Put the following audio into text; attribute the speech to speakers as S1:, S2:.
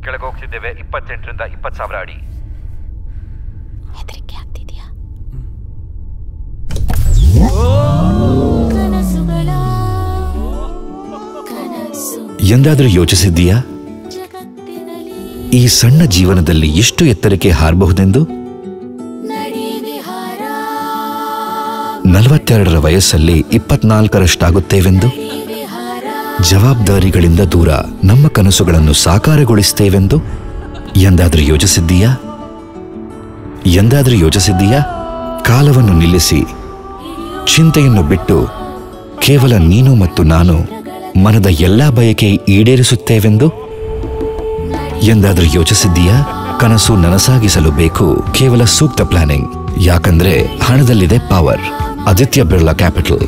S1: ಕೆಳಗೆ ಹೋಗ್ತಿದ್ದೇವೆ. 28ರಿಂದ 20,000 ಅಡಿ.
S2: ಹೆದರಿಕೆ ಆಗ್ತಿದ್ಯಾ?
S3: ಎಂದಾದ್ರೂ ಯೋಚಿಸಿದ್ದೀಯಾ ಈ ಸಣ್ಣ ಜೀವನದಲ್ಲಿ ಎಷ್ಟು ಎತ್ತರಕ್ಕೆ ಹಾರಬಹುದೆಂದು? 42ರ ವಯಸ್ಸಲ್ಲಿ 24ರಷ್ಟಾಗುತ್ತೇವೆಂದು, ಜವಾಬ್ದಾರಿಗಳಿಂದ ದೂರ ನಮ್ಮ ಕನಸುಗಳನ್ನು ಸಾಕಾರಗೊಳಿಸುತ್ತೇವೆಂದು ಎಂದಾದ್ರೂ ಯೋಚಿಸಿದ್ದೀಯಾ? ಕಾಲವನ್ನು ನಿಲ್ಲಿಸಿ ಚಿಂತೆಯನ್ನು ಬಿಟ್ಟು ಕೇವಲ ನೀನು ಮತ್ತು ನಾನು ಮನದ ಎಲ್ಲಾ ಬಯಕೆ ಈಡೇರಿಸುತ್ತೇವೆಂದು ಎಂದಾದ್ರೂ ಯೋಚಿಸಿದ್ದೀಯಾ? ಕನಸು ನನಸಾಗಿಸಲು ಬೇಕು ಕೇವಲ ಸೂಕ್ತ ಪ್ಲಾನಿಂಗ್. ಯಾಕಂದ್ರೆ ಹಣದಲ್ಲಿದೆ ಪವರ್. ಆದಿತ್ಯ ಬಿರ್ಲಾ ಕ್ಯಾಪಿಟಲ್.